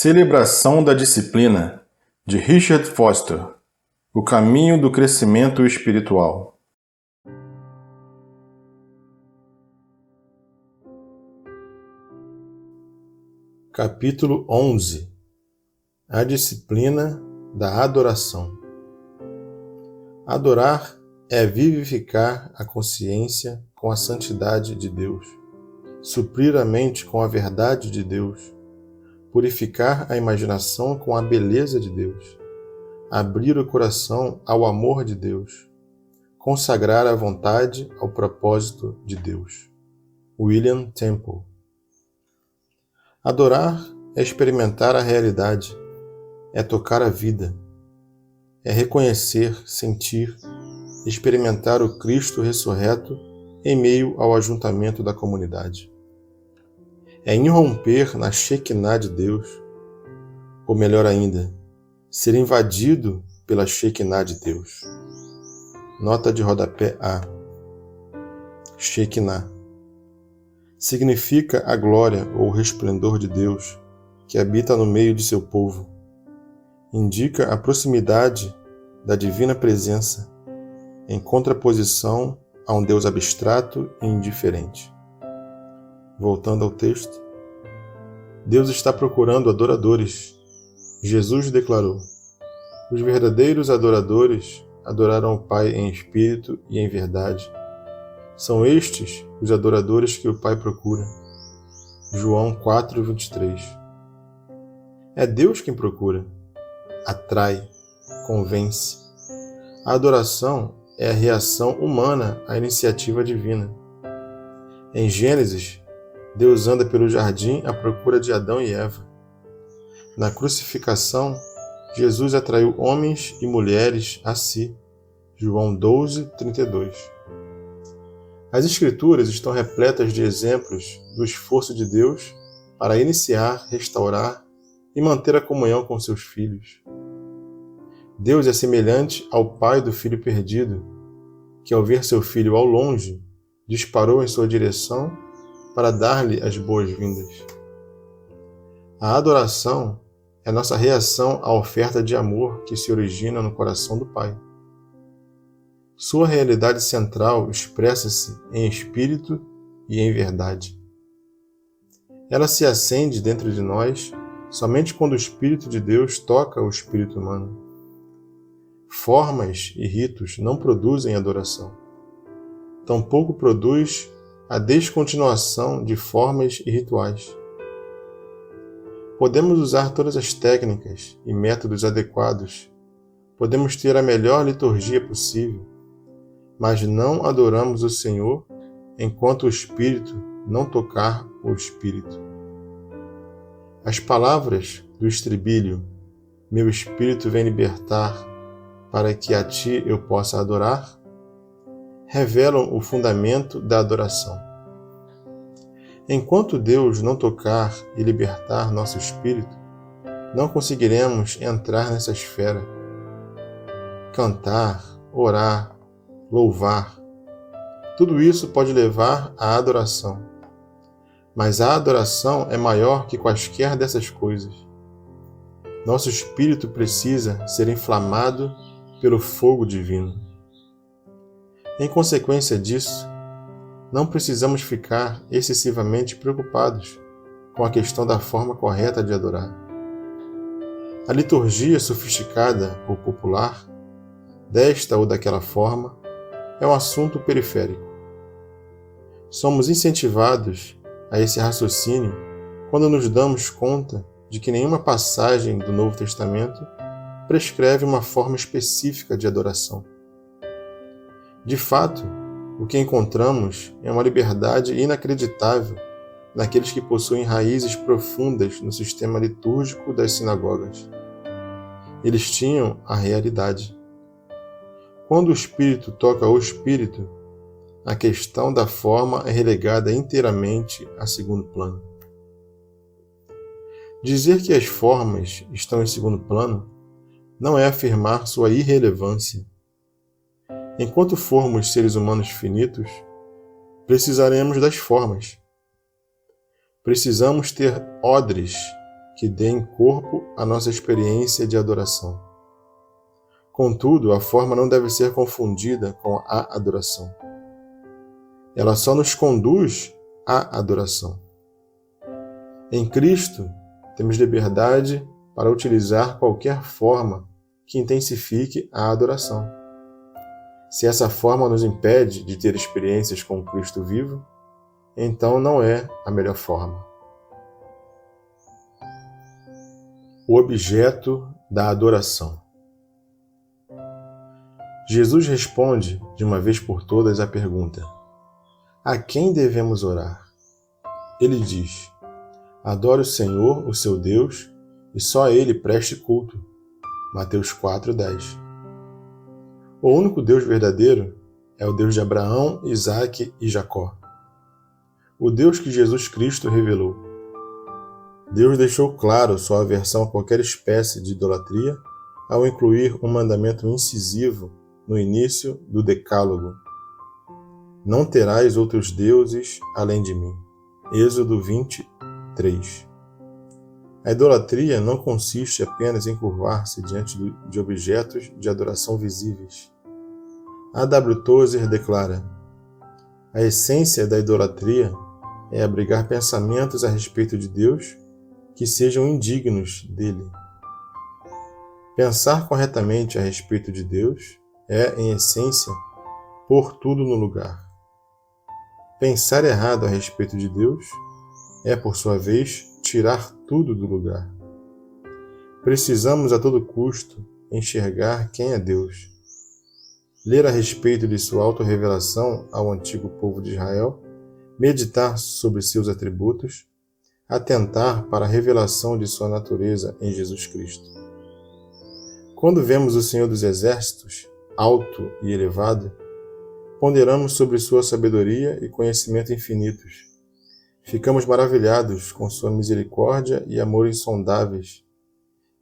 Celebração da Disciplina, de Richard Foster. O caminho do crescimento espiritual. Capítulo 11. A disciplina da adoração. Adorar é vivificar a consciência com a santidade de Deus, suprir a mente com a verdade de Deus, purificar a imaginação com a beleza de Deus, abrir o coração ao amor de Deus, consagrar a vontade ao propósito de Deus. William Temple. Adorar é experimentar a realidade, é tocar a vida, é reconhecer, sentir, experimentar o Cristo ressurreto em meio ao ajuntamento da comunidade. É irromper na Shekinah de Deus, ou melhor ainda, ser invadido pela Shekinah de Deus. Nota de rodapé A. Shekinah significa a glória ou resplendor de Deus que habita no meio de seu povo. Indica a proximidade da divina presença, em contraposição a um Deus abstrato e indiferente. Voltando ao texto, Deus está procurando adoradores. Jesus declarou: os verdadeiros adoradores adorarão o Pai em espírito e em verdade. São estes os adoradores que o Pai procura. João 4:23. É Deus quem procura, atrai, convence. A adoração é a reação humana à iniciativa divina. Em Gênesis, Deus anda pelo jardim à procura de Adão e Eva. Na crucificação, Jesus atraiu homens e mulheres a si. João 12:32. As Escrituras estão repletas de exemplos do esforço de Deus para iniciar, restaurar e manter a comunhão com seus filhos. Deus é semelhante ao pai do filho perdido, que ao ver seu filho ao longe, disparou em sua direção para dar-lhe as boas-vindas. A adoração é nossa reação à oferta de amor que se origina no coração do Pai. Sua realidade central expressa-se em espírito e em verdade. Ela se acende dentro de nós somente quando o Espírito de Deus toca o espírito humano. Formas e ritos não produzem adoração. Tampouco produz a descontinuação de formas e rituais. Podemos usar todas as técnicas e métodos adequados, podemos ter a melhor liturgia possível, mas não adoramos o Senhor enquanto o Espírito não tocar o Espírito. As palavras do estribilho, meu Espírito vem libertar para que a Ti eu possa adorar, revelam o fundamento da adoração. Enquanto Deus não tocar e libertar nosso espírito, não conseguiremos entrar nessa esfera. Cantar, orar, louvar, tudo isso pode levar à adoração. Mas a adoração é maior que quaisquer dessas coisas. Nosso espírito precisa ser inflamado pelo fogo divino. Em consequência disso, não precisamos ficar excessivamente preocupados com a questão da forma correta de adorar. A liturgia sofisticada ou popular, desta ou daquela forma, é um assunto periférico. Somos incentivados a esse raciocínio quando nos damos conta de que nenhuma passagem do Novo Testamento prescreve uma forma específica de adoração. De fato, o que encontramos é uma liberdade inacreditável naqueles que possuem raízes profundas no sistema litúrgico das sinagogas. Eles tinham a realidade. Quando o Espírito toca o Espírito, a questão da forma é relegada inteiramente a segundo plano. Dizer que as formas estão em segundo plano não é afirmar sua irrelevância. Enquanto formos seres humanos finitos, precisaremos das formas. Precisamos ter odres que dêem corpo à nossa experiência de adoração. Contudo, a forma não deve ser confundida com a adoração. Ela só nos conduz à adoração. Em Cristo, temos liberdade para utilizar qualquer forma que intensifique a adoração. Se essa forma nos impede de ter experiências com o Cristo vivo, então não é a melhor forma. O objeto da adoração. Jesus responde, de uma vez por todas, a pergunta: a quem devemos orar? Ele diz: adore o Senhor, o seu Deus, e só a Ele preste culto. Mateus 4:10. O único Deus verdadeiro é o Deus de Abraão, Isaque e Jacó. O Deus que Jesus Cristo revelou. Deus deixou claro sua aversão a qualquer espécie de idolatria ao incluir um mandamento incisivo no início do Decálogo: não terás outros deuses além de mim. Êxodo 23. A idolatria não consiste apenas em curvar-se diante de objetos de adoração visíveis. A. W. Tozer declara: a essência da idolatria é abrigar pensamentos a respeito de Deus que sejam indignos dele. Pensar corretamente a respeito de Deus é, em essência, pôr tudo no lugar. Pensar errado a respeito de Deus é, por sua vez, tirar tudo do lugar. Precisamos a todo custo enxergar quem é Deus, ler a respeito de sua autorrevelação ao antigo povo de Israel, meditar sobre seus atributos, atentar para a revelação de sua natureza em Jesus Cristo. Quando vemos o Senhor dos Exércitos, alto e elevado, ponderamos sobre sua sabedoria e conhecimento infinitos. Ficamos maravilhados com sua misericórdia e amor insondáveis,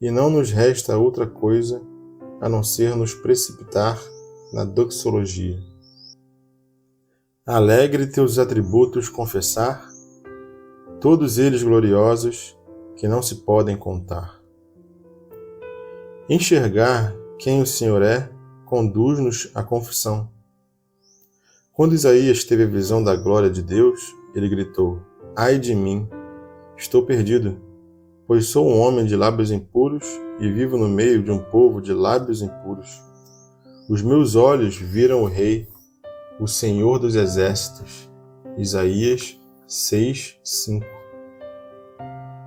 e não nos resta outra coisa a não ser nos precipitar na doxologia. Alegre teus atributos confessar, todos eles gloriosos, que não se podem contar. Enxergar quem o Senhor é conduz-nos à confissão. Quando Isaías teve a visão da glória de Deus, ele gritou: ai de mim, estou perdido, pois sou um homem de lábios impuros e vivo no meio de um povo de lábios impuros. Os meus olhos viram o Rei, o Senhor dos Exércitos. Isaías 6:5.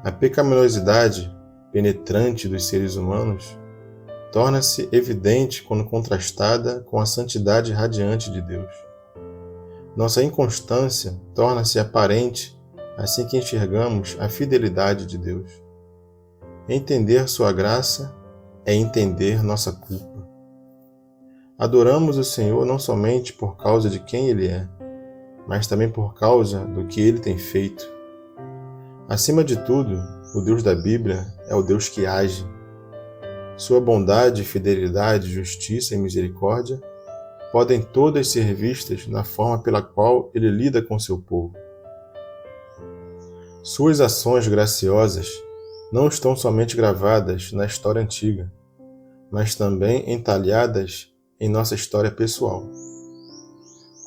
A pecaminosidade penetrante dos seres humanos torna-se evidente quando contrastada com a santidade radiante de Deus. Nossa inconstância torna-se aparente assim que enxergamos a fidelidade de Deus. Entender sua graça é entender nossa culpa. Adoramos o Senhor não somente por causa de quem Ele é, mas também por causa do que Ele tem feito. Acima de tudo, o Deus da Bíblia é o Deus que age. Sua bondade, fidelidade, justiça e misericórdia podem todas ser vistas na forma pela qual Ele lida com seu povo. Suas ações graciosas não estão somente gravadas na história antiga, mas também entalhadas em nossa história pessoal.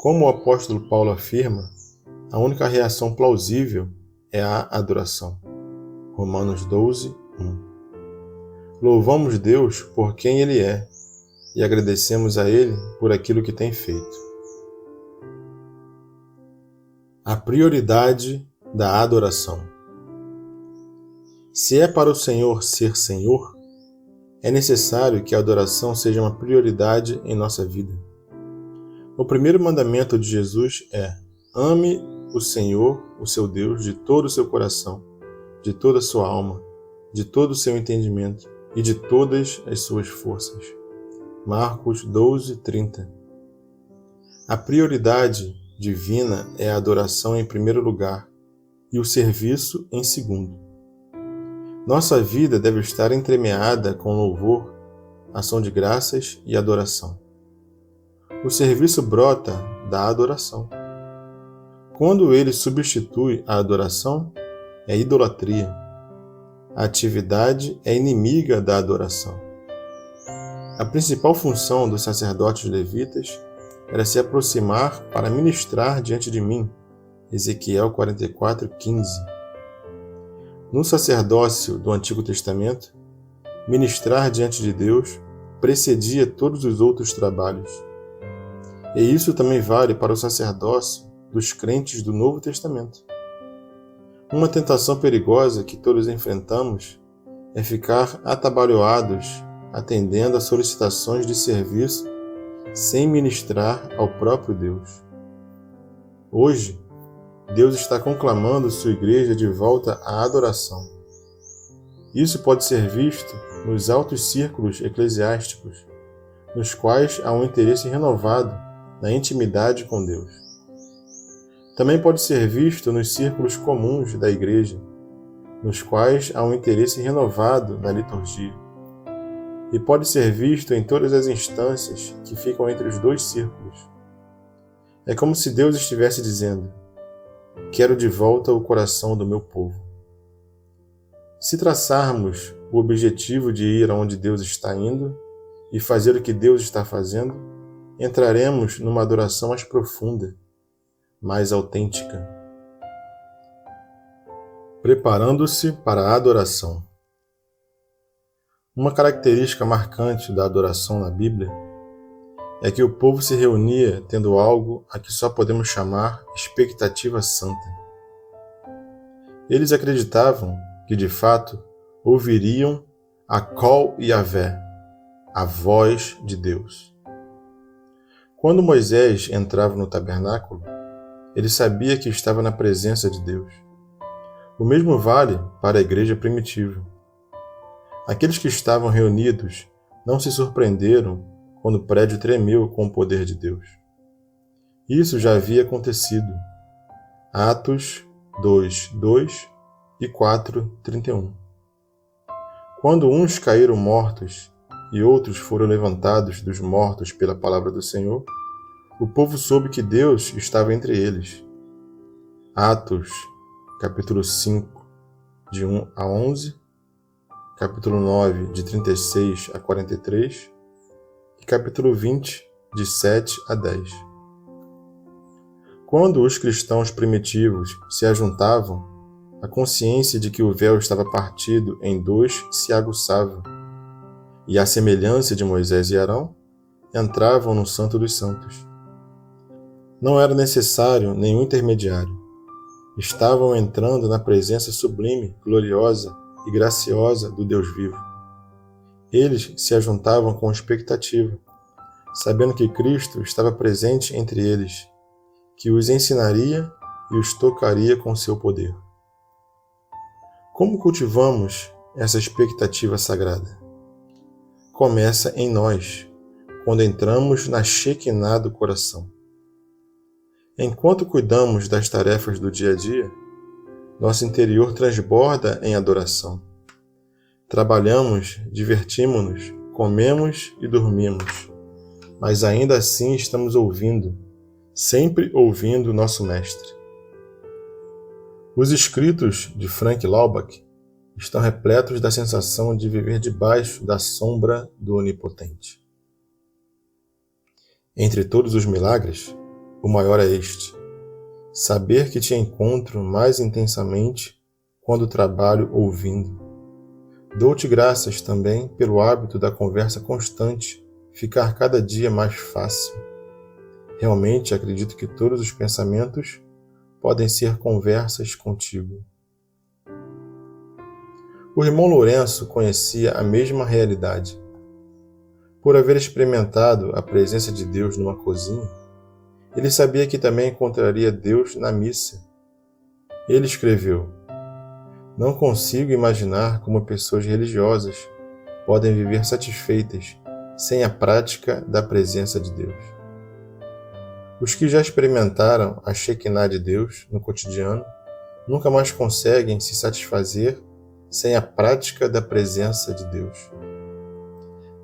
Como o apóstolo Paulo afirma, a única reação plausível é a adoração. Romanos 12:1. Louvamos Deus por quem Ele é e agradecemos a Ele por aquilo que tem feito. A prioridade da adoração. Se é para o Senhor ser Senhor, é necessário que a adoração seja uma prioridade em nossa vida. O primeiro mandamento de Jesus é: ame o Senhor, o seu Deus, de todo o seu coração, de toda a sua alma, de todo o seu entendimento e de todas as suas forças. Marcos 12:30. A prioridade divina é a adoração em primeiro lugar e o serviço em segundo. Nossa vida deve estar entremeada com louvor, ação de graças e adoração. O serviço brota da adoração. Quando ele substitui a adoração, é idolatria. a atividade é inimiga da adoração. A principal função dos sacerdotes levitas era se aproximar para ministrar diante de mim. Ezequiel 44:15. No sacerdócio do Antigo Testamento, ministrar diante de Deus precedia todos os outros trabalhos. E isso também vale para o sacerdócio dos crentes do Novo Testamento. Uma tentação perigosa que todos enfrentamos é ficar atabalhoados atendendo a solicitações de serviço sem ministrar ao próprio Deus. Hoje, Deus está conclamando sua igreja de volta à adoração. Isso pode ser visto nos altos círculos eclesiásticos, nos quais há um interesse renovado na intimidade com Deus. Também pode ser visto nos círculos comuns da igreja, nos quais há um interesse renovado na liturgia. E pode ser visto em todas as instâncias que ficam entre os dois círculos. É como se Deus estivesse dizendo: quero de volta o coração do meu povo. Se traçarmos o objetivo de ir aonde Deus está indo e fazer o que Deus está fazendo, entraremos numa adoração mais profunda, mais autêntica. Preparando-se para a adoração. Uma característica marcante da adoração na Bíblia é que o povo se reunia tendo algo a que só podemos chamar expectativa santa. Eles acreditavam que, de fato, ouviriam a Kol Yavé, a voz de Deus. Quando Moisés entrava no tabernáculo, ele sabia que estava na presença de Deus. O mesmo vale para a igreja primitiva. Aqueles que estavam reunidos não se surpreenderam quando o prédio tremeu com o poder de Deus. Isso já havia acontecido. Atos 2:2 e 4:31. Quando uns caíram mortos e outros foram levantados dos mortos pela palavra do Senhor, o povo soube que Deus estava entre eles. Atos, capítulo 5, de 1 a 11, capítulo 9, de 36 a 43, e capítulo 20, de 7 a 10. Quando os cristãos primitivos se ajuntavam, a consciência de que o véu estava partido em dois se aguçava, e à semelhança de Moisés e Arão, entravam no Santo dos Santos. Não era necessário nenhum intermediário. Estavam entrando na presença sublime, gloriosa e graciosa do Deus vivo. Eles se ajuntavam com expectativa, sabendo que Cristo estava presente entre eles, que os ensinaria e os tocaria com seu poder. Como cultivamos essa expectativa sagrada? Começa em nós, quando entramos na Shekinah do coração. Enquanto cuidamos das tarefas do dia a dia, nosso interior transborda em adoração. Trabalhamos, divertimos-nos, comemos e dormimos, mas ainda assim estamos ouvindo, sempre ouvindo nosso Mestre. Os escritos de Frank Laubach estão repletos da sensação de viver debaixo da sombra do Onipotente. Entre todos os milagres, o maior é este: saber que te encontro mais intensamente quando trabalho ouvindo. Dou-te graças também pelo hábito da conversa constante ficar cada dia mais fácil. Realmente acredito que todos os pensamentos podem ser conversas contigo. O irmão Lourenço conhecia a mesma realidade. Por haver experimentado a presença de Deus numa cozinha, ele sabia que também encontraria Deus na missa. Ele escreveu: não consigo imaginar como pessoas religiosas podem viver satisfeitas sem a prática da presença de Deus. Os que já experimentaram a Shekinah de Deus no cotidiano nunca mais conseguem se satisfazer sem a prática da presença de Deus.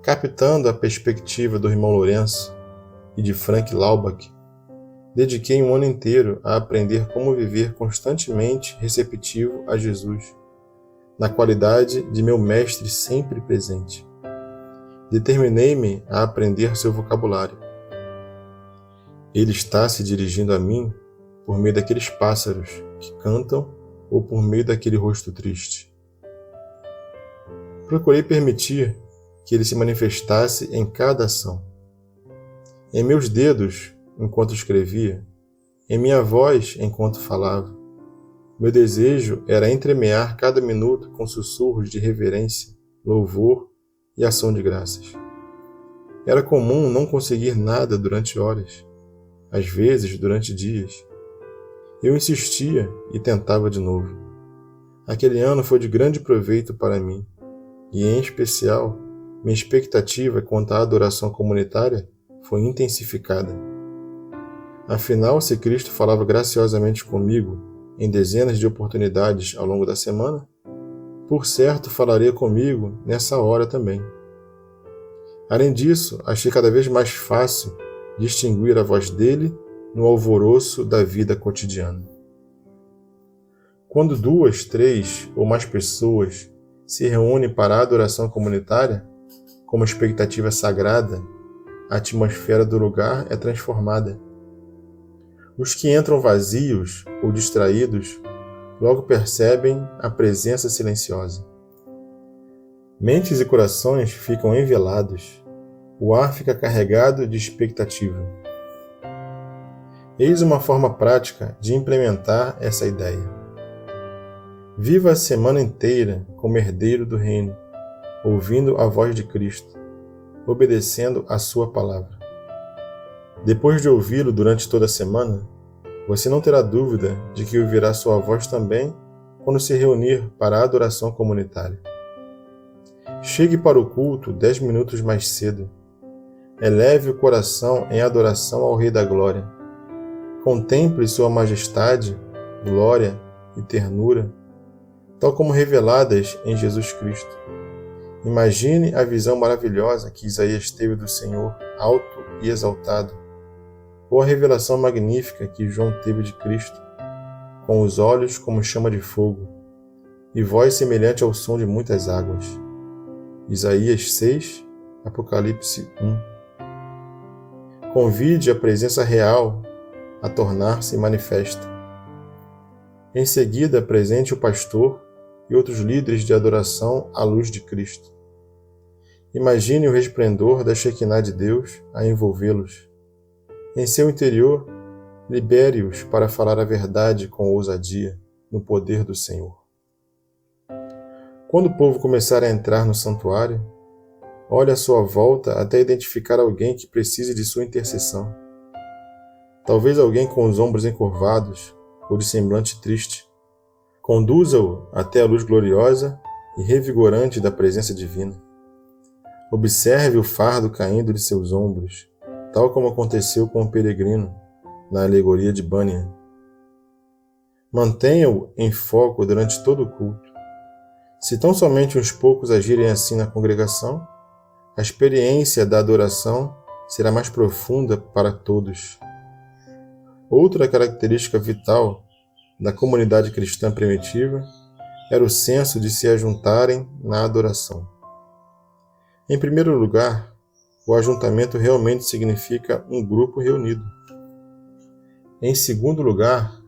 Captando a perspectiva do irmão Lourenço e de Frank Laubach, dediquei um ano inteiro a aprender como viver constantemente receptivo a Jesus, na qualidade de meu mestre sempre presente. Determinei-me a aprender seu vocabulário. Ele está se dirigindo a mim por meio daqueles pássaros que cantam ou por meio daquele rosto triste. Procurei permitir que ele se manifestasse em cada ação. Em meus dedos, enquanto escrevia, em minha voz, enquanto falava. Meu desejo era entremear cada minuto com sussurros de reverência, louvor e ação de graças. Era comum não conseguir nada durante horas, às vezes durante dias. Eu insistia e tentava de novo. Aquele ano foi de grande proveito para mim, e em especial, minha expectativa quanto à adoração comunitária foi intensificada. Afinal, se Cristo falava graciosamente comigo em dezenas de oportunidades ao longo da semana, por certo falaria comigo nessa hora também. Além disso, achei cada vez mais fácil distinguir a voz dele no alvoroço da vida cotidiana. Quando 2, 3 ou mais pessoas se reúnem para a adoração comunitária, como expectativa sagrada, a atmosfera do lugar é transformada. Os que entram vazios ou distraídos logo percebem a presença silenciosa. Mentes e corações ficam envelados. O ar fica carregado de expectativa. Eis uma forma prática de implementar essa ideia. Viva a semana inteira como herdeiro do reino, ouvindo a voz de Cristo, obedecendo a sua palavra. Depois de ouvi-lo durante toda a semana, você não terá dúvida de que ouvirá sua voz também quando se reunir para a adoração comunitária. Chegue para o culto 10 minutos mais cedo. Eleve o coração em adoração ao Rei da Glória. Contemple sua majestade, glória e ternura, tal como reveladas em Jesus Cristo. Imagine a visão maravilhosa que Isaías teve do Senhor, alto e exaltado, ou a revelação magnífica que João teve de Cristo, com os olhos como chama de fogo, e voz semelhante ao som de muitas águas. Isaías 6, Apocalipse 1. Convide a presença real a tornar-se manifesta. Em seguida, apresente o pastor e outros líderes de adoração à luz de Cristo. Imagine o resplendor da Shekinah de Deus a envolvê-los. Em seu interior, libere-os para falar a verdade com ousadia, no poder do Senhor. Quando o povo começar a entrar no santuário, olhe à sua volta até identificar alguém que precise de sua intercessão. Talvez alguém com os ombros encurvados ou de semblante triste. Conduza-o até a luz gloriosa e revigorante da presença divina. Observe o fardo caindo de seus ombros, tal como aconteceu com o peregrino, na alegoria de Bunyan. Mantenha-o em foco durante todo o culto. Se tão somente uns poucos agirem assim na congregação, a experiência da adoração será mais profunda para todos. Outra característica vital da comunidade cristã primitiva era o senso de se ajuntarem na adoração. Em primeiro lugar, o ajuntamento realmente significa um grupo reunido. Em segundo lugar,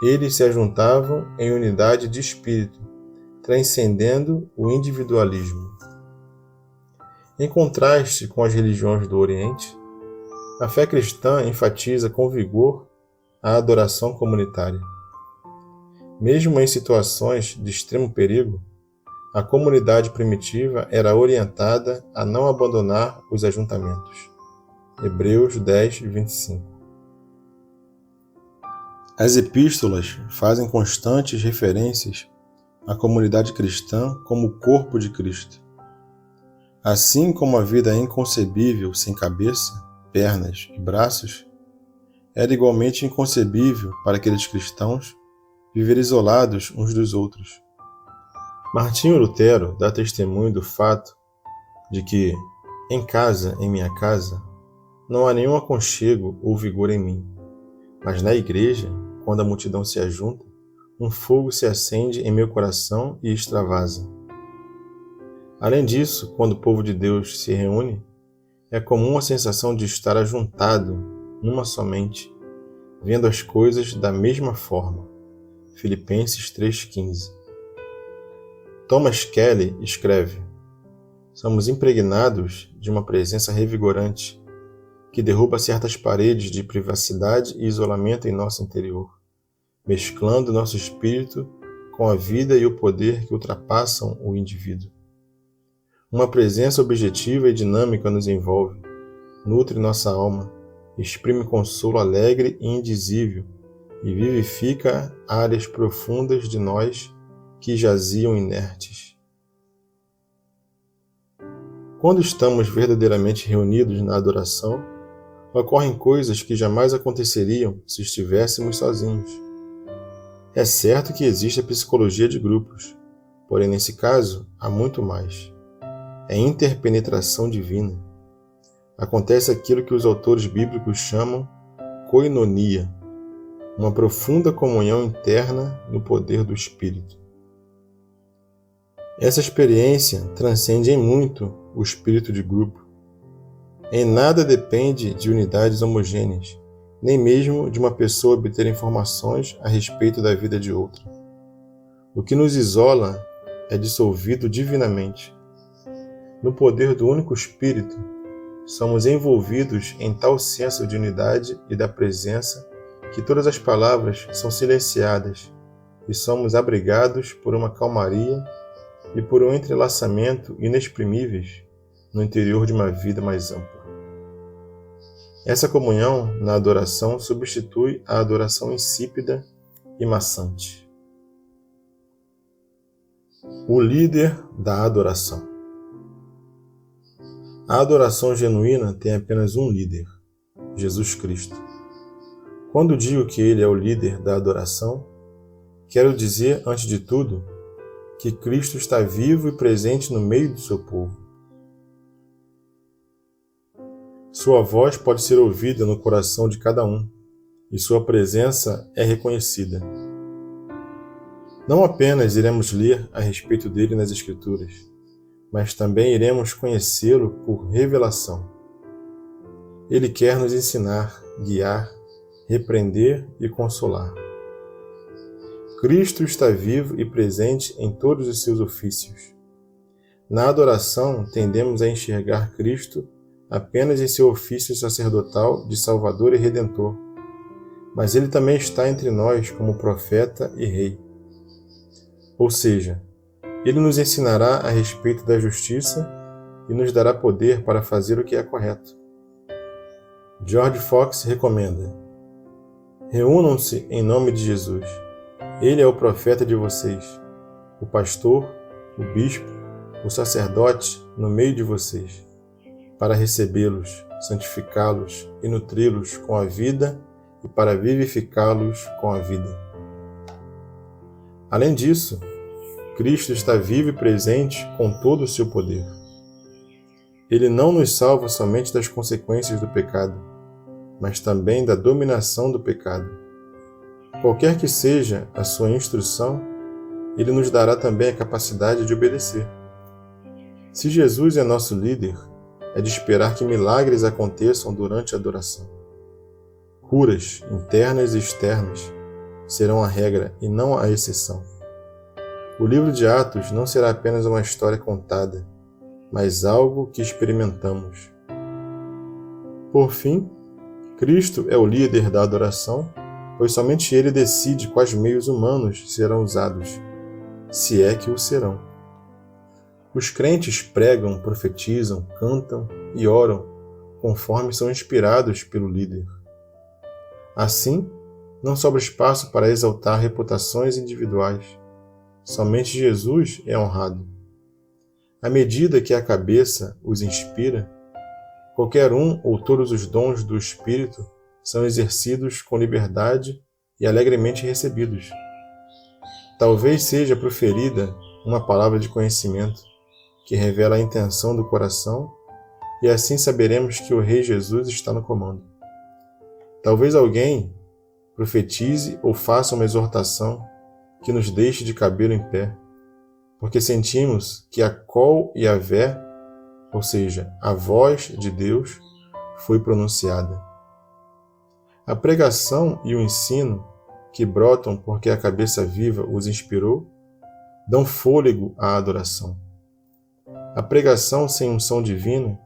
eles se ajuntavam em unidade de espírito, transcendendo o individualismo. Em contraste com as religiões do Oriente, a fé cristã enfatiza com vigor a adoração comunitária. Mesmo em situações de extremo perigo, a comunidade primitiva era orientada a não abandonar os ajuntamentos. Hebreus 10, 25. As epístolas fazem constantes referências à comunidade cristã como o corpo de Cristo. Assim como a vida é inconcebível sem cabeça, pernas e braços, era igualmente inconcebível para aqueles cristãos viver isolados uns dos outros. Martinho Lutero dá testemunho do fato de que, em minha casa, não há nenhum aconchego ou vigor em mim, mas na igreja, quando a multidão se ajunta, um fogo se acende em meu coração e extravasa. Além disso, quando o povo de Deus se reúne, é comum a sensação de estar ajuntado numa só mente, vendo as coisas da mesma forma. Filipenses 3,15. Thomas Kelly escreve: somos impregnados de uma presença revigorante que derruba certas paredes de privacidade e isolamento em nosso interior, mesclando nosso espírito com a vida e o poder que ultrapassam o indivíduo. Uma presença objetiva e dinâmica nos envolve, nutre nossa alma, exprime consolo alegre e indizível e vivifica áreas profundas de nós que jaziam inertes. Quando estamos verdadeiramente reunidos na adoração, ocorrem coisas que jamais aconteceriam se estivéssemos sozinhos. É certo que existe a psicologia de grupos, porém nesse caso há muito mais. É interpenetração divina. Acontece aquilo que os autores bíblicos chamam koinonia, uma profunda comunhão interna no poder do Espírito. Essa experiência transcende em muito o espírito de grupo. Em nada depende de unidades homogêneas, nem mesmo de uma pessoa obter informações a respeito da vida de outra. O que nos isola é dissolvido divinamente. No poder do único Espírito, somos envolvidos em tal senso de unidade e da presença que todas as palavras são silenciadas e somos abrigados por uma calmaria e por um entrelaçamento inexprimíveis no interior de uma vida mais ampla. Essa comunhão na adoração substitui a adoração insípida e maçante. O líder da adoração. A adoração genuína tem apenas um líder, Jesus Cristo. Quando digo que Ele é o líder da adoração, quero dizer, antes de tudo, que Cristo está vivo e presente no meio do seu povo. Sua voz pode ser ouvida no coração de cada um, e sua presença é reconhecida. Não apenas iremos ler a respeito dele nas Escrituras, mas também iremos conhecê-lo por revelação. Ele quer nos ensinar, guiar, repreender e consolar. Cristo está vivo e presente em todos os seus ofícios. Na adoração, tendemos a enxergar Cristo apenas em seu ofício sacerdotal de Salvador e Redentor, mas ele também está entre nós como profeta e rei. Ou seja, ele nos ensinará a respeito da justiça e nos dará poder para fazer o que é correto. George Fox recomenda: reúnam-se em nome de Jesus. Ele é o profeta de vocês, o pastor, o bispo, o sacerdote no meio de vocês, para recebê-los, santificá-los e nutri-los com a vida e para vivificá-los com a vida. Além disso, Cristo está vivo e presente com todo o seu poder. Ele não nos salva somente das consequências do pecado, mas também da dominação do pecado. Qualquer que seja a sua instrução, ele nos dará também a capacidade de obedecer. Se Jesus é nosso líder, é de esperar que milagres aconteçam durante a adoração. Curas internas e externas serão a regra e não a exceção. O livro de Atos não será apenas uma história contada, mas algo que experimentamos. Por fim, Cristo é o líder da adoração, pois somente Ele decide quais meios humanos serão usados, se é que o serão. Os crentes pregam, profetizam, cantam e oram, conforme são inspirados pelo líder. Assim, não sobra espaço para exaltar reputações individuais. Somente Jesus é honrado. À medida que a cabeça os inspira, qualquer um ou todos os dons do Espírito são exercidos com liberdade e alegremente recebidos. Talvez seja proferida uma palavra de conhecimento que revela a intenção do coração, e assim saberemos que o Rei Jesus está no comando. Talvez alguém profetize ou faça uma exortação que nos deixe de cabelo em pé, porque sentimos que a Kol Yavé, ou seja, a voz de Deus, foi pronunciada. A pregação e o ensino, que brotam porque a cabeça viva os inspirou, dão fôlego à adoração. A pregação sem unção divina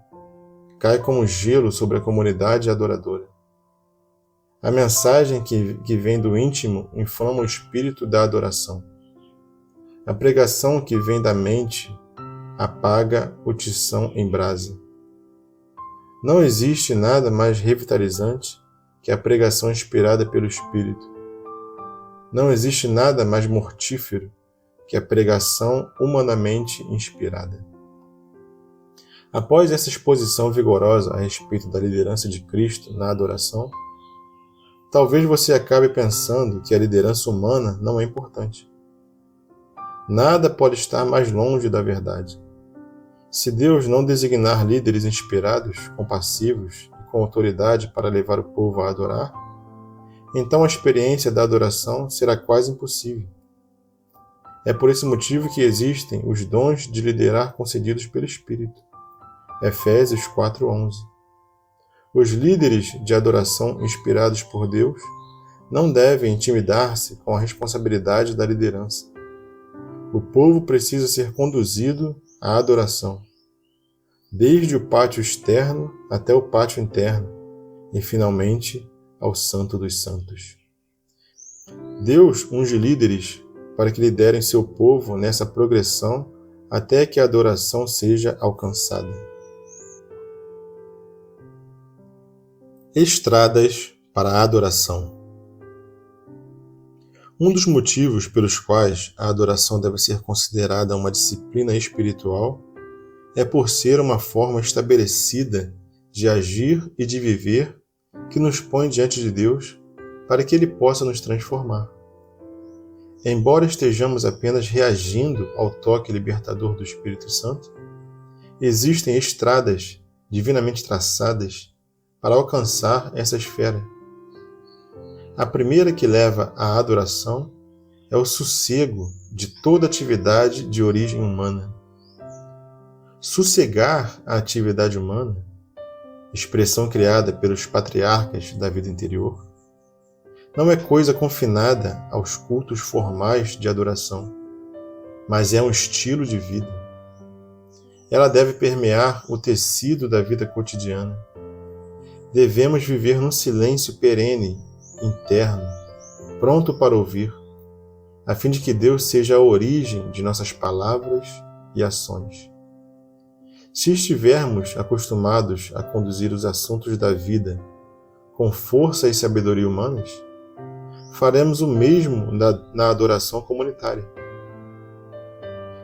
cai como gelo sobre a comunidade adoradora. A mensagem que vem do íntimo inflama o espírito da adoração. A pregação que vem da mente apaga o tição em brasa. Não existe nada mais revitalizante que a pregação inspirada pelo Espírito. Não existe nada mais mortífero que a pregação humanamente inspirada. Após essa exposição vigorosa a respeito da liderança de Cristo na adoração, talvez você acabe pensando que a liderança humana não é importante. Nada pode estar mais longe da verdade. Se Deus não designar líderes inspirados, compassivos e com autoridade para levar o povo a adorar, então a experiência da adoração será quase impossível. É por esse motivo que existem os dons de liderar concedidos pelo Espírito. Efésios 4:11. Os líderes de adoração inspirados por Deus não devem intimidar-se com a responsabilidade da liderança. O povo precisa ser conduzido à adoração, desde o pátio externo até o pátio interno, e finalmente ao Santo dos Santos. Deus unge líderes para que liderem seu povo nessa progressão até que a adoração seja alcançada. Estradas para a adoração. Um dos motivos pelos quais a adoração deve ser considerada uma disciplina espiritual é por ser uma forma estabelecida de agir e de viver que nos põe diante de Deus para que Ele possa nos transformar. Embora estejamos apenas reagindo ao toque libertador do Espírito Santo, existem estradas divinamente traçadas para alcançar essa esfera. A primeira que leva à adoração é o sossego de toda atividade de origem humana. Sossegar a atividade humana, expressão criada pelos patriarcas da vida interior, não é coisa confinada aos cultos formais de adoração, mas é um estilo de vida. Ela deve permear o tecido da vida cotidiana. Devemos viver num silêncio perene, interno, pronto para ouvir, a fim de que Deus seja a origem de nossas palavras e ações. Se estivermos acostumados a conduzir os assuntos da vida com força e sabedoria humanas, faremos o mesmo na adoração comunitária.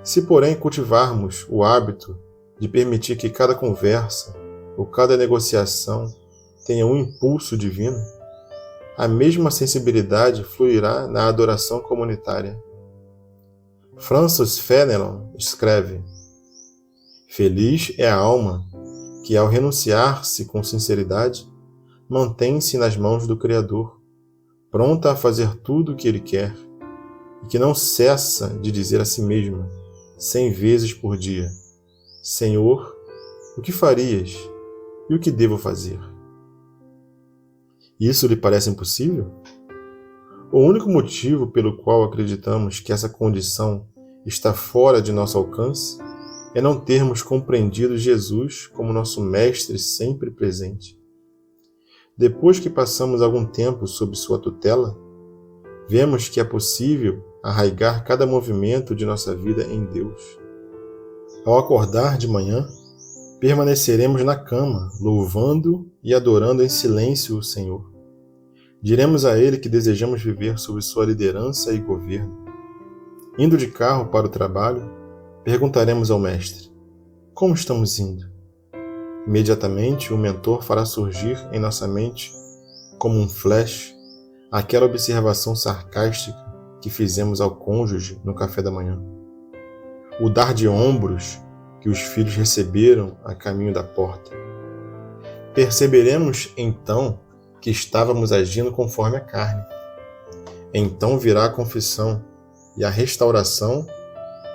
Se, porém, cultivarmos o hábito de permitir que cada conversa ou cada negociação tenha um impulso divino, a mesma sensibilidade fluirá na adoração comunitária. Francis Fenelon escreve: Feliz é a alma que, ao renunciar-se com sinceridade, mantém-se nas mãos do Criador, pronta a fazer tudo o que Ele quer, e que não cessa de dizer a si mesma, 100 vezes por dia: Senhor, o que farias e o que devo fazer? Isso lhe parece impossível? O único motivo pelo qual acreditamos que essa condição está fora de nosso alcance é não termos compreendido Jesus como nosso Mestre sempre presente. Depois que passamos algum tempo sob sua tutela, vemos que é possível arraigar cada movimento de nossa vida em Deus. Ao acordar de manhã, permaneceremos na cama, louvando e adorando em silêncio o Senhor. Diremos a Ele que desejamos viver sob sua liderança e governo. Indo de carro para o trabalho, perguntaremos ao Mestre: como estamos indo? Imediatamente, o mentor fará surgir em nossa mente, como um flash, aquela observação sarcástica que fizemos ao cônjuge no café da manhã. O dar de ombros que os filhos receberam a caminho da porta. Perceberemos, então, que estávamos agindo conforme a carne. Então virá a confissão: e a restauração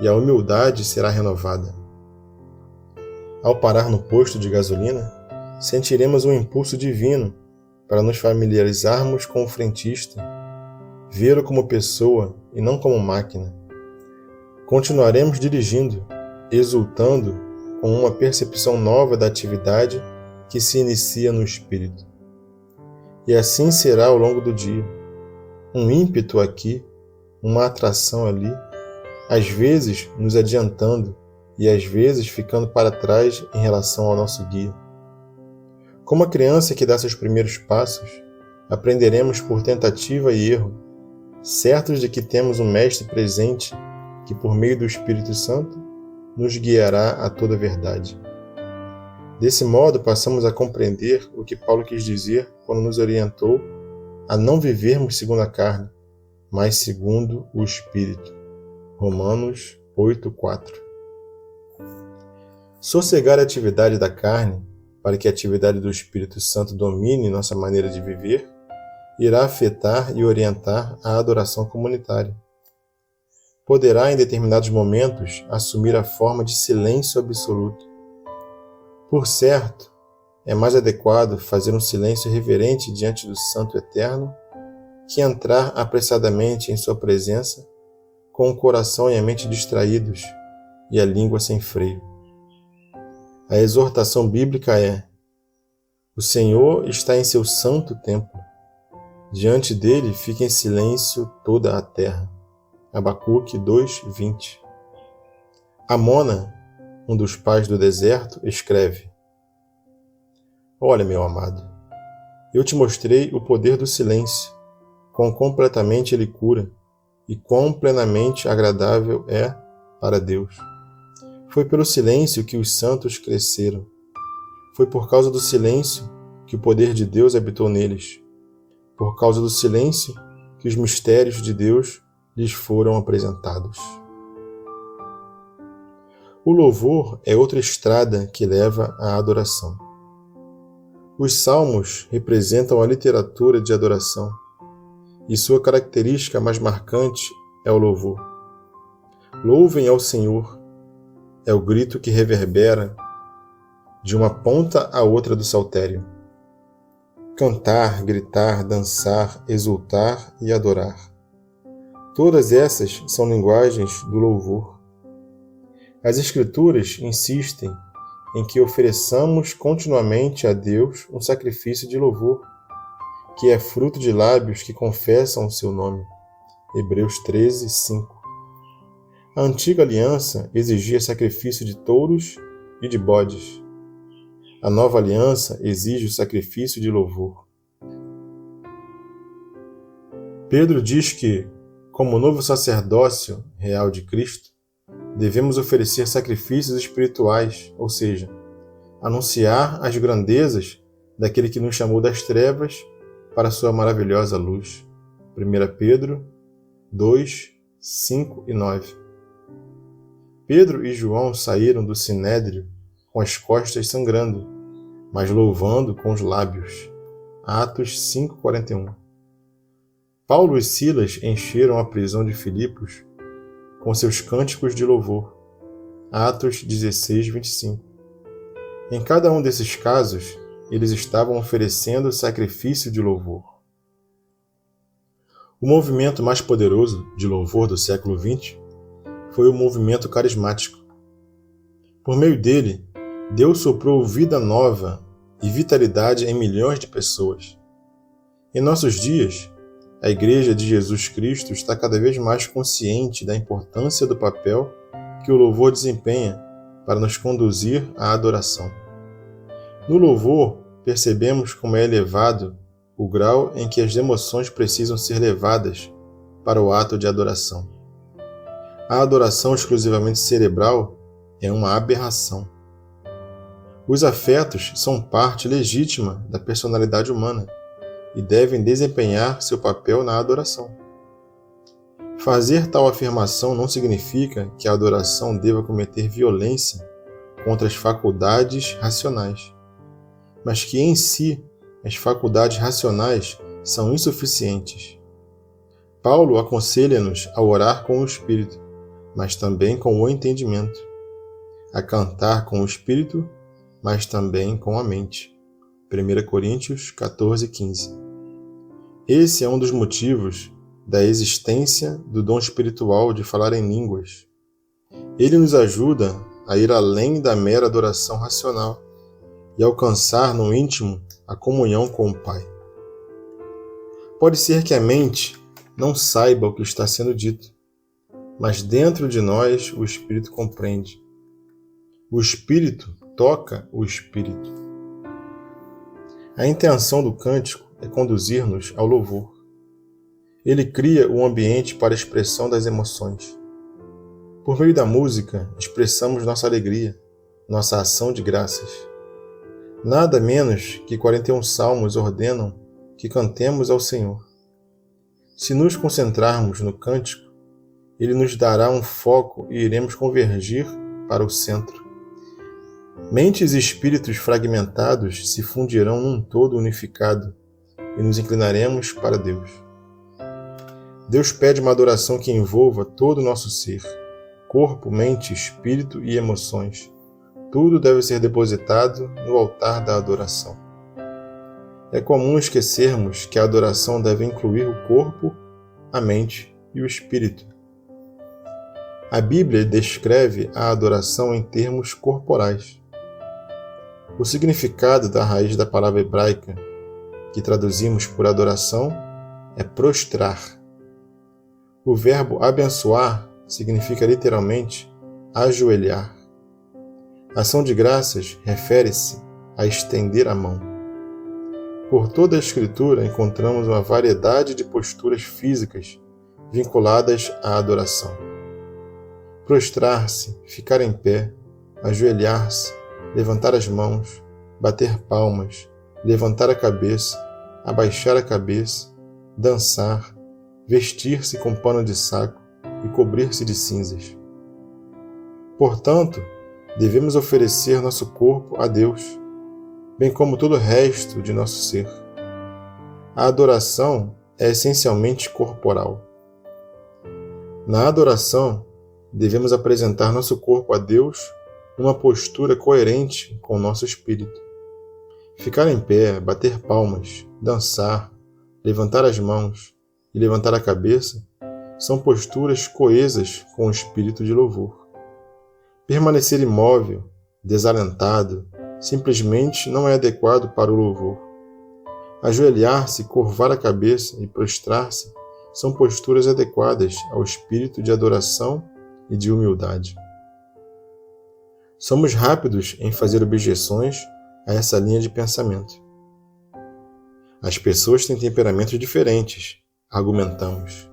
e a humildade será renovada. Ao parar no posto de gasolina, sentiremos um impulso divino para nos familiarizarmos com o frentista, vê-lo como pessoa e não como máquina. Continuaremos dirigindo, exultando com uma percepção nova da atividade que se inicia no espírito. E assim será ao longo do dia. Um ímpeto aqui, uma atração ali, às vezes nos adiantando e às vezes ficando para trás em relação ao nosso guia. Como a criança que dá seus primeiros passos, aprenderemos por tentativa e erro, certos de que temos um Mestre presente que, por meio do Espírito Santo, nos guiará a toda a verdade. Desse modo, passamos a compreender o que Paulo quis dizer quando nos orientou a não vivermos segundo a carne, mas segundo o Espírito. Romanos 8:4. Sossegar a atividade da carne, para que a atividade do Espírito Santo domine nossa maneira de viver, irá afetar e orientar a adoração comunitária. Poderá, em determinados momentos, assumir a forma de silêncio absoluto. Por certo, é mais adequado fazer um silêncio reverente diante do Santo Eterno que entrar apressadamente em sua presença com o coração e a mente distraídos e a língua sem freio. A exortação bíblica é: o Senhor está em seu santo templo. Diante dele fica em silêncio toda a terra. Abacuque 2:20. Amona, um dos pais do deserto, escreve: Olha, meu amado, eu te mostrei o poder do silêncio, quão completamente ele cura e quão plenamente agradável é para Deus. Foi pelo silêncio que os santos cresceram. Foi por causa do silêncio que o poder de Deus habitou neles. Por causa do silêncio que os mistérios de Deus lhes foram apresentados. O louvor é outra estrada que leva à adoração. Os salmos representam a literatura de adoração, e sua característica mais marcante é o louvor. Louvem ao Senhor, é o grito que reverbera de uma ponta à outra do saltério. Cantar, gritar, dançar, exultar e adorar. Todas essas são linguagens do louvor. As Escrituras insistem em que ofereçamos continuamente a Deus um sacrifício de louvor, que é fruto de lábios que confessam o seu nome. Hebreus 13:5. A antiga aliança exigia sacrifício de touros e de bodes. A nova aliança exige o sacrifício de louvor. Pedro diz que, como novo sacerdócio real de Cristo, devemos oferecer sacrifícios espirituais, ou seja, anunciar as grandezas daquele que nos chamou das trevas para a sua maravilhosa luz. 1 Pedro 2, 5 e 9. Pedro e João saíram do sinédrio com as costas sangrando, mas louvando com os lábios. Atos 5:41. Paulo e Silas encheram a prisão de Filipos com seus cânticos de louvor. Atos 16:25. Em cada um desses casos, eles estavam oferecendo sacrifício de louvor. O movimento mais poderoso de louvor do século XX foi o movimento carismático. Por meio dele, Deus soprou vida nova e vitalidade em milhões de pessoas. Em nossos dias, a Igreja de Jesus Cristo está cada vez mais consciente da importância do papel que o louvor desempenha para nos conduzir à adoração. No louvor, percebemos como é elevado o grau em que as emoções precisam ser levadas para o ato de adoração. A adoração exclusivamente cerebral é uma aberração. Os afetos são parte legítima da personalidade humana e devem desempenhar seu papel na adoração. Fazer tal afirmação não significa que a adoração deva cometer violência contra as faculdades racionais, mas que em si as faculdades racionais são insuficientes. Paulo aconselha-nos a orar com o Espírito, mas também com o entendimento, a cantar com o Espírito, mas também com a mente. 1 Coríntios 14:15. Esse é um dos motivos da existência do dom espiritual de falar em línguas. Ele nos ajuda a ir além da mera adoração racional e alcançar no íntimo a comunhão com o Pai. Pode ser que a mente não saiba o que está sendo dito, mas dentro de nós o Espírito compreende. O Espírito toca o Espírito. A intenção do cântico é conduzir-nos ao louvor. Ele cria o ambiente para a expressão das emoções. Por meio da música, expressamos nossa alegria, nossa ação de graças. Nada menos que 41 salmos ordenam que cantemos ao Senhor. Se nos concentrarmos no cântico, ele nos dará um foco e iremos convergir para o centro. Mentes e espíritos fragmentados se fundirão num todo unificado e nos inclinaremos para Deus. Deus pede uma adoração que envolva todo o nosso ser, corpo, mente, espírito e emoções. Tudo deve ser depositado no altar da adoração. É comum esquecermos que a adoração deve incluir o corpo, a mente e o espírito. A Bíblia descreve a adoração em termos corporais. O significado da raiz da palavra hebraica, que traduzimos por adoração, é prostrar. O verbo abençoar significa literalmente ajoelhar. Ação de graças refere-se a estender a mão. Por toda a Escritura encontramos uma variedade de posturas físicas vinculadas à adoração. Prostrar-se, ficar em pé, ajoelhar-se, levantar as mãos, bater palmas, levantar a cabeça, abaixar a cabeça, dançar, vestir-se com pano de saco e cobrir-se de cinzas. Portanto, devemos oferecer nosso corpo a Deus, bem como todo o resto de nosso ser. A adoração é essencialmente corporal. Na adoração, devemos apresentar nosso corpo a Deus numa postura coerente com o nosso espírito. Ficar em pé, bater palmas, dançar, levantar as mãos e levantar a cabeça são posturas coesas com o espírito de louvor. Permanecer imóvel, desalentado, simplesmente não é adequado para o louvor. Ajoelhar-se, curvar a cabeça e prostrar-se são posturas adequadas ao espírito de adoração e de humildade. Somos rápidos em fazer objeções a essa linha de pensamento. As pessoas têm temperamentos diferentes, argumentamos.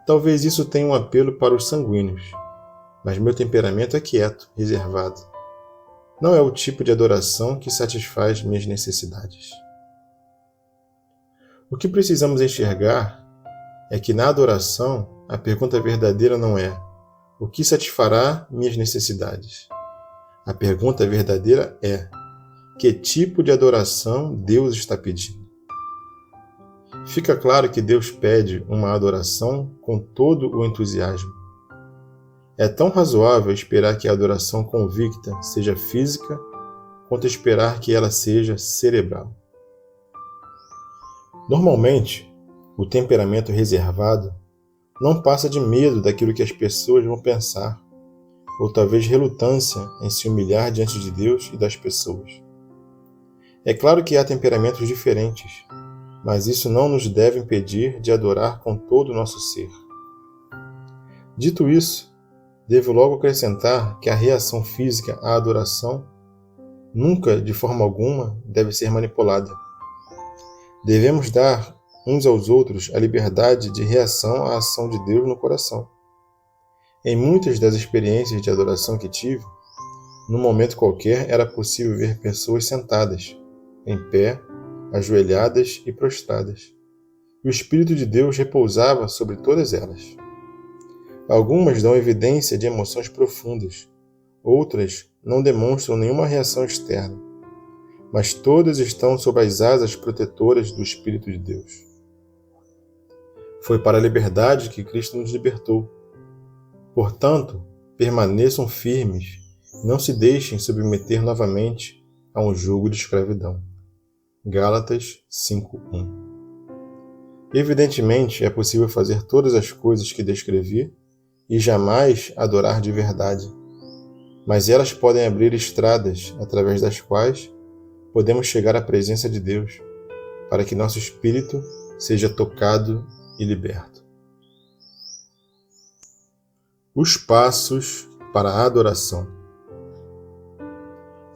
Talvez isso tenha um apelo para os sanguíneos, mas meu temperamento é quieto, reservado. Não é o tipo de adoração que satisfaz minhas necessidades. O que precisamos enxergar é que na adoração a pergunta verdadeira não é: o que satisfará minhas necessidades? A pergunta verdadeira é: que tipo de adoração Deus está pedindo? Fica claro que Deus pede uma adoração com todo o entusiasmo. É tão razoável esperar que a adoração convicta seja física, quanto esperar que ela seja cerebral. Normalmente, o temperamento reservado não passa de medo daquilo que as pessoas vão pensar, ou talvez relutância em se humilhar diante de Deus e das pessoas. É claro que há temperamentos diferentes, mas isso não nos deve impedir de adorar com todo o nosso ser. Dito isso, devo logo acrescentar que a reação física à adoração nunca, de forma alguma, deve ser manipulada. Devemos dar uns aos outros a liberdade de reação à ação de Deus no coração. Em muitas das experiências de adoração que tive, num momento qualquer era possível ver pessoas sentadas, em pé, ajoelhadas e prostradas. E o Espírito de Deus repousava sobre todas elas. Algumas dão evidência de emoções profundas, outras não demonstram nenhuma reação externa, mas todas estão sob as asas protetoras do Espírito de Deus. Foi para a liberdade que Cristo nos libertou. Portanto, permaneçam firmes, não se deixem submeter novamente a um jugo de escravidão. Gálatas 5:1. Evidentemente, é possível fazer todas as coisas que descrevi e jamais adorar de verdade. Mas elas podem abrir estradas através das quais podemos chegar à presença de Deus, para que nosso espírito seja tocado e liberto. Os passos para a adoração.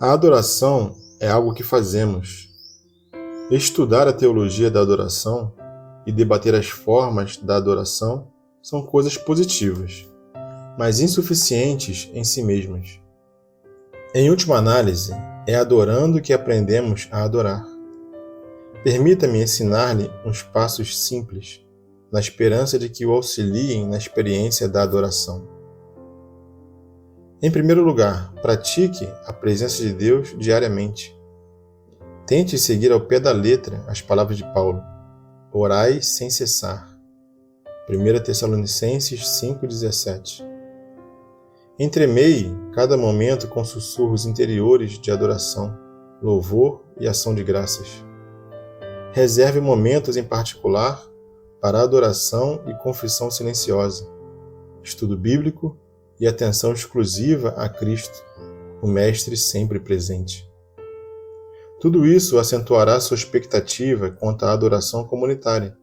A adoração é algo que fazemos. Estudar a teologia da adoração e debater as formas da adoração são coisas positivas, mas insuficientes em si mesmas. Em última análise, é adorando que aprendemos a adorar. Permita-me ensinar-lhe uns passos simples, na esperança de que o auxiliem na experiência da adoração. Em primeiro lugar, pratique a presença de Deus diariamente. Tente seguir ao pé da letra as palavras de Paulo. Orai sem cessar. 1 Tessalonicenses 5,17. Entremeie cada momento com sussurros interiores de adoração, louvor e ação de graças. Reserve momentos em particular para adoração e confissão silenciosa, estudo bíblico e atenção exclusiva a Cristo, o Mestre sempre presente. Tudo isso acentuará sua expectativa quanto à adoração comunitária,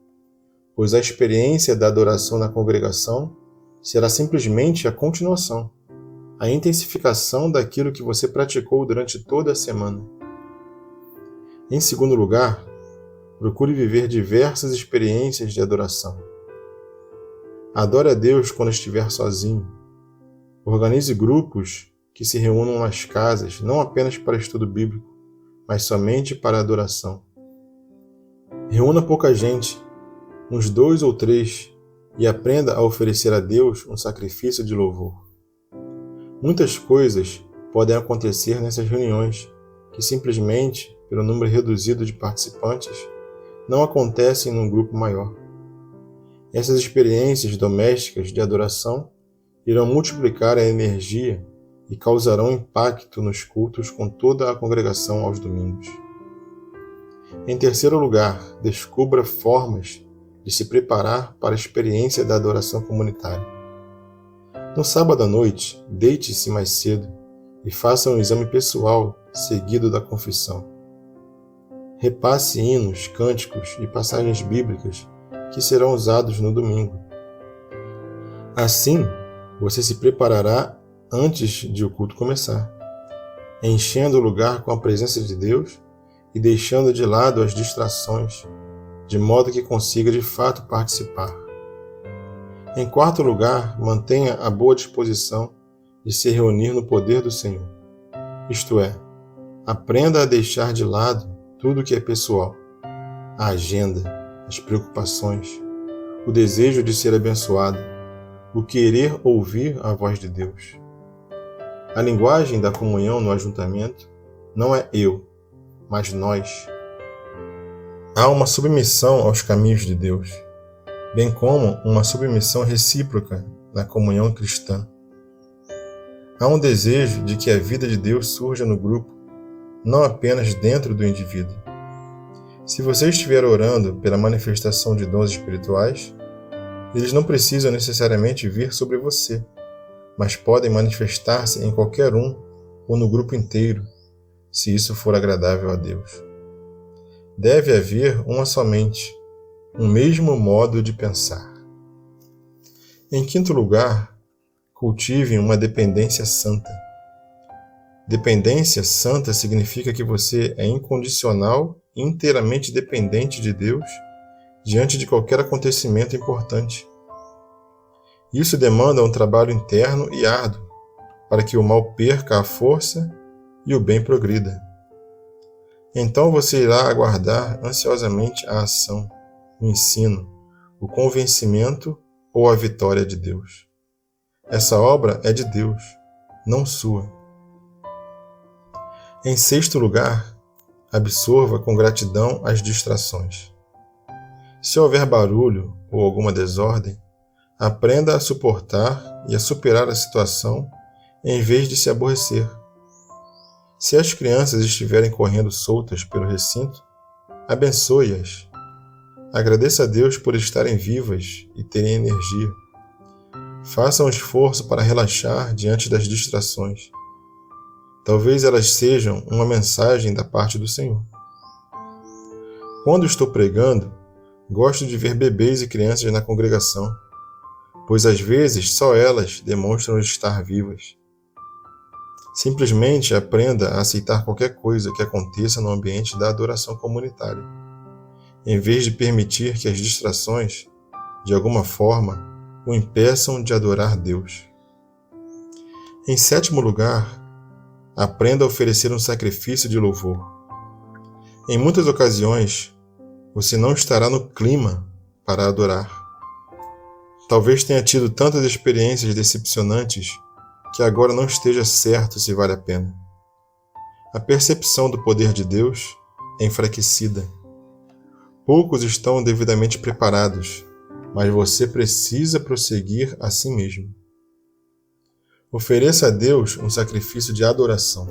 pois a experiência da adoração na congregação será simplesmente a continuação, a intensificação daquilo que você praticou durante toda a semana. Em segundo lugar, procure viver diversas experiências de adoração. Adore a Deus quando estiver sozinho. Organize grupos que se reúnam nas casas, não apenas para estudo bíblico, mas somente para adoração. Reúna pouca gente, uns 2 ou 3, e aprenda a oferecer a Deus um sacrifício de louvor. Muitas coisas podem acontecer nessas reuniões, que simplesmente, pelo número reduzido de participantes, não acontecem num grupo maior. Essas experiências domésticas de adoração irão multiplicar a energia e causarão impacto nos cultos com toda a congregação aos domingos. Em terceiro lugar, descubra formas de se preparar para a experiência da adoração comunitária. No sábado à noite, deite-se mais cedo e faça um exame pessoal seguido da confissão. Repasse hinos, cânticos e passagens bíblicas que serão usados no domingo. Assim, você se preparará antes de o culto começar, enchendo o lugar com a presença de Deus e deixando de lado as distrações, de modo que consiga de fato participar. Em quarto lugar, mantenha a boa disposição de se reunir no poder do Senhor. Isto é, aprenda a deixar de lado tudo que é pessoal, a agenda, as preocupações, o desejo de ser abençoado, o querer ouvir a voz de Deus. A linguagem da comunhão no ajuntamento não é eu, mas nós. Há uma submissão aos caminhos de Deus, bem como uma submissão recíproca na comunhão cristã. Há um desejo de que a vida de Deus surja no grupo, não apenas dentro do indivíduo. Se você estiver orando pela manifestação de dons espirituais, eles não precisam necessariamente vir sobre você, mas podem manifestar-se em qualquer um ou no grupo inteiro, se isso for agradável a Deus. Deve haver uma somente, um mesmo modo de pensar. Em quinto lugar, cultivem uma dependência santa. Dependência santa significa que você é incondicional e inteiramente dependente de Deus diante de qualquer acontecimento importante. Isso demanda um trabalho interno e árduo para que o mal perca a força e o bem progrida. Então você irá aguardar ansiosamente a ação, o ensino, o convencimento ou a vitória de Deus. Essa obra é de Deus, não sua. Em sexto lugar, absorva com gratidão as distrações. Se houver barulho ou alguma desordem, aprenda a suportar e a superar a situação em vez de se aborrecer. Se as crianças estiverem correndo soltas pelo recinto, abençoe-as. Agradeça a Deus por estarem vivas e terem energia. Faça um esforço para relaxar diante das distrações. Talvez elas sejam uma mensagem da parte do Senhor. Quando estou pregando, gosto de ver bebês e crianças na congregação, pois às vezes só elas demonstram estar vivas. Simplesmente aprenda a aceitar qualquer coisa que aconteça no ambiente da adoração comunitária, em vez de permitir que as distrações, de alguma forma, o impeçam de adorar Deus. Em sétimo lugar, aprenda a oferecer um sacrifício de louvor. Em muitas ocasiões, você não estará no clima para adorar. Talvez tenha tido tantas experiências decepcionantes que agora não esteja certo se vale a pena. A percepção do poder de Deus é enfraquecida. Poucos estão devidamente preparados, mas você precisa prosseguir a si mesmo. Ofereça a Deus um sacrifício de adoração.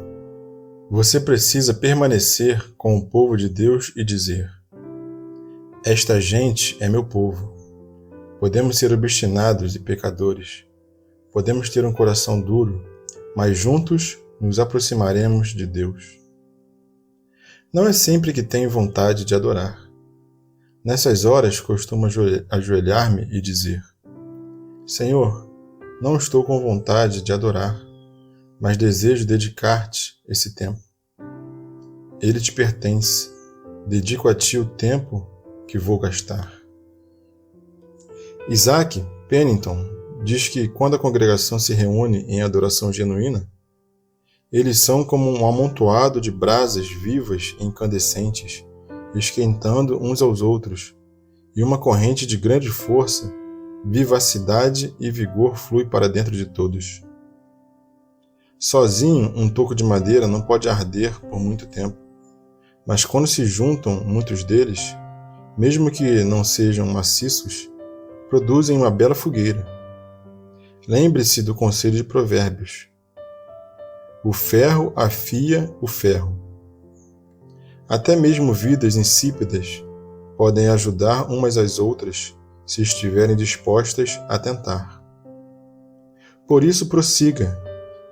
Você precisa permanecer com o povo de Deus e dizer: esta gente é meu povo. Podemos ser obstinados e pecadores. Podemos ter um coração duro, mas juntos nos aproximaremos de Deus. Não é sempre que tenho vontade de adorar. Nessas horas costumo ajoelhar-me e dizer: Senhor, não estou com vontade de adorar, mas desejo dedicar-te esse tempo. Ele te pertence. Dedico a ti o tempo que vou gastar. Isaac Pennington diz que quando a congregação se reúne em adoração genuína, eles são como um amontoado de brasas vivas e incandescentes, esquentando uns aos outros, e uma corrente de grande força, vivacidade e vigor flui para dentro de todos. Sozinho, um toco de madeira não pode arder por muito tempo, mas quando se juntam muitos deles, mesmo que não sejam maciços, produzem uma bela fogueira. Lembre-se do conselho de Provérbios: o ferro afia o ferro. Até mesmo vidas insípidas podem ajudar umas às outras se estiverem dispostas a tentar. Por isso prossiga,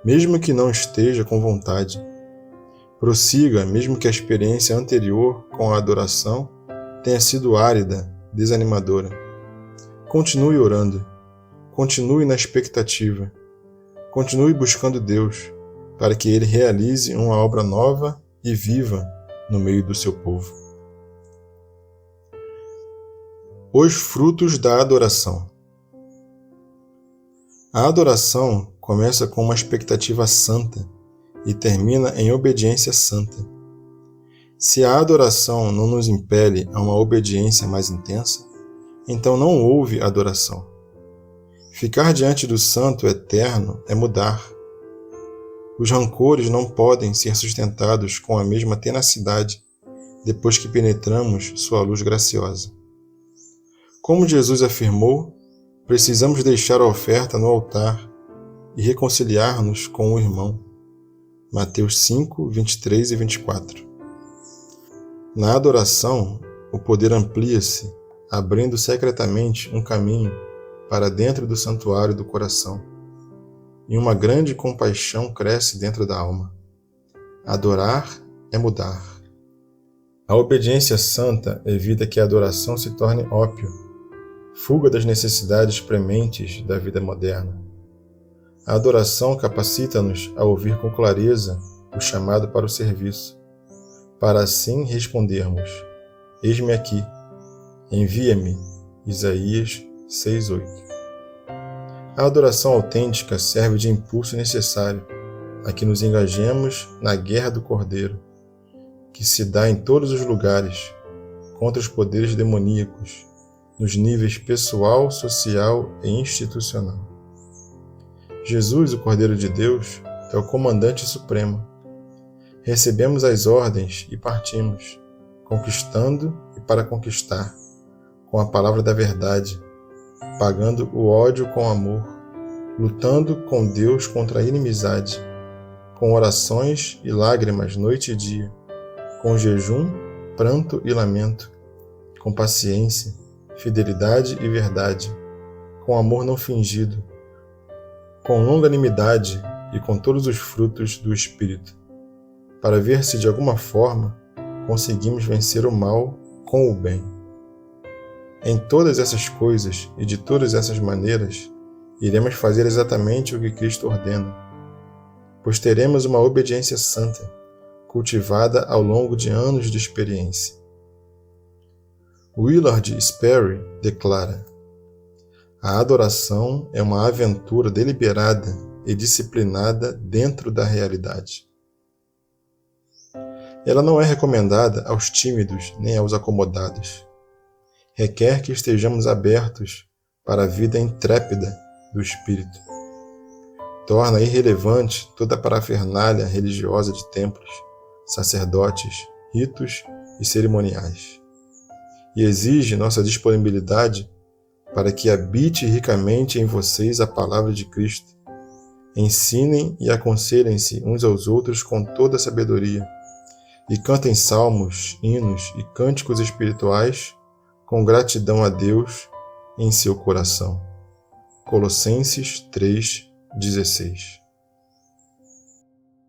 mesmo que não esteja com vontade. Prossiga, mesmo que a experiência anterior com a adoração tenha sido árida, desanimadora. Continue orando. Continue na expectativa. Continue buscando Deus, para que Ele realize uma obra nova e viva no meio do seu povo. Os frutos da adoração. A adoração começa com uma expectativa santa e termina em obediência santa. Se a adoração não nos impele a uma obediência mais intensa, então não houve adoração. Ficar diante do Santo Eterno é mudar. Os rancores não podem ser sustentados com a mesma tenacidade depois que penetramos sua luz graciosa. Como Jesus afirmou, precisamos deixar a oferta no altar e reconciliar-nos com o irmão. Mateus 5, 23 e 24. Na adoração, o poder amplia-se, abrindo secretamente um caminho para dentro do santuário do coração, e uma grande compaixão cresce dentro da alma. Adorar é mudar. A obediência santa evita que a adoração se torne ópio, fuga das necessidades prementes da vida moderna. A adoração capacita-nos a ouvir com clareza o chamado para o serviço, para assim respondermos: eis-me aqui, envia-me. Isaías 6:8. A adoração autêntica serve de impulso necessário a que nos engajemos na guerra do Cordeiro, que se dá em todos os lugares, contra os poderes demoníacos, nos níveis pessoal, social e institucional. Jesus, o Cordeiro de Deus, é o comandante supremo. Recebemos as ordens e partimos, conquistando e para conquistar, com a palavra da verdade, pagando o ódio com amor, lutando com Deus contra a inimizade, com orações e lágrimas noite e dia, com jejum, pranto e lamento, com paciência, fidelidade e verdade, com amor não fingido, com longanimidade e com todos os frutos do Espírito, para ver se de alguma forma conseguimos vencer o mal com o bem. Em todas essas coisas e de todas essas maneiras, iremos fazer exatamente o que Cristo ordena, pois teremos uma obediência santa, cultivada ao longo de anos de experiência. Willard Sperry declara: a adoração é uma aventura deliberada e disciplinada dentro da realidade. Ela não é recomendada aos tímidos nem aos acomodados. Requer que estejamos abertos para a vida intrépida do Espírito. Torna irrelevante toda a parafernália religiosa de templos, sacerdotes, ritos e cerimoniais. E exige nossa disponibilidade para que habite ricamente em vocês a palavra de Cristo. Ensinem e aconselhem-se uns aos outros com toda a sabedoria, e cantem salmos, hinos e cânticos espirituais com gratidão a Deus em seu coração. Colossenses 3:16.